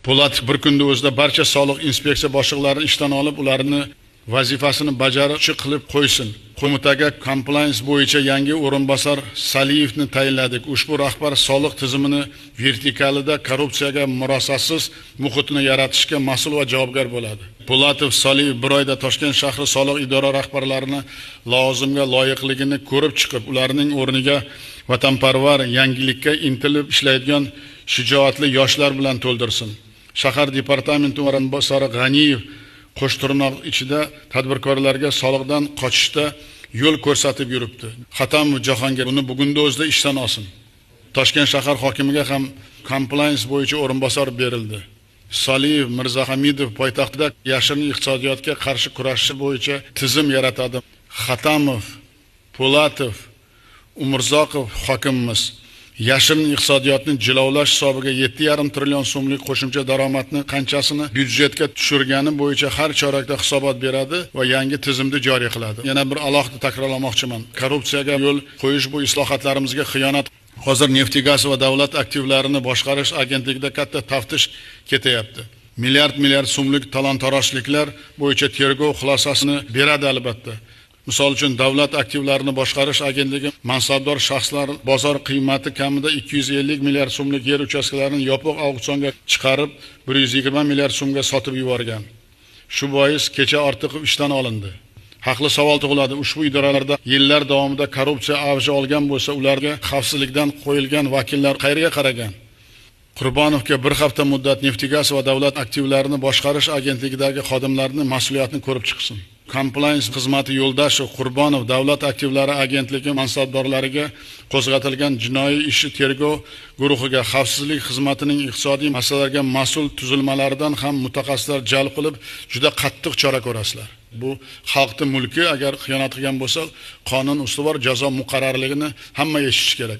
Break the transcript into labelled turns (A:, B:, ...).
A: Po'latov bir kunda o'zida barcha soliq inspeksiya boshliqlarini ishdan olib, ularni vazifasini bajaruvchi qilib qo'ysin. Qo'mitaga compliance bo'yicha yangi o'rinbosar Saliyevni tayinladik. Ushbu rahbar soliq tizimini vertikalida korrupsiyaga murosatsiz muhitni yaratishga mas'ul va javobgar bo'ladi. Po'latov, Saliyev bir oyda Toshkent shahri soliq idora rahbarlarini lavozimga loyiqligini ko'rib chiqib, ularning o'rniga vatanparvar, yangilikka intilib ishlaydigan shijoatli yoshlar bilan to'ldirsin. Shahar departamenti o'rinbosari G'aniyev qo'shtirnoq ichida tadbirkorlarga soliqdan qochishda yo'l ko'rsatib yuribdi. Xatamov Jahongir uni bugunda o'zida ishdan olsin. Toshkent shahar hokimiga ham compliance bo'yicha o'rinbosar berildi. Saliyev Mirzahamidov poytaxtda yashirin iqtisodiyotga qarshi kurashish bo'yicha tizim yaratadi. Xatamov, Po'latov, Umurzoqov hokimimiz yashirin iqtisodiyotni jilovlash hisobiga 7,5 trillion so'mlik qo'shimcha daromadni qanchasini byudjetga tushirgani bo'yicha har chorakda hisobot beradi va yangi tizimni joriy qiladi. Yana bir alohida takrorlamoqchiman. Korrupsiyaga yo'l qo'yish bu islohotlarimizga xiyonat. Hozir Neftigaz va davlat aktivlarini boshqarish agentligida katta taftish ketyapti. Milliard so'mlik talon-torojliklar bo'yicha tergov xulosasini beradi albatta. Misol uchun davlat aktivlarini boshqarish agentligi mansabdor shaxslar bozor qiymati kamida 250 milliard so'mlik yer uchastkalarini yopiq auksionga chiqarib 120 milliard so'mga sotib yuborgan. Shu bois kecha Ortiqov ishdan olindi. Haqli savol tug'iladi. Ushbu idoralarda yillar davomida korrupsiya avji olgan bo'lsa, ularga xavfsizlikdan qo'yilgan vakillar qayerga qaragan? Qurbonovga bir hafta muddat Neftigaz va davlat aktivlarini boshqarish agentligidagi xodimlarning mas'uliyatini ko'rib chiqsin. Compliance xizmati Yo'ldashev Qurbonov davlat aktivlari agentligi mansabdorlariga qo'zg'atilgan jinoiy ishi tergov guruhiga xavfsizlik xizmatining iqtisodiy masalalarga mas'ul tuzilmalaridan ham mutaxassislar jalb qilib juda qattiq chora ko'rasizlar. Bu xalqning mulki, agar xiyonat qilgan bo'lsa, qonun ustuvor jazo muqarrarligini hamma eshitish kerak.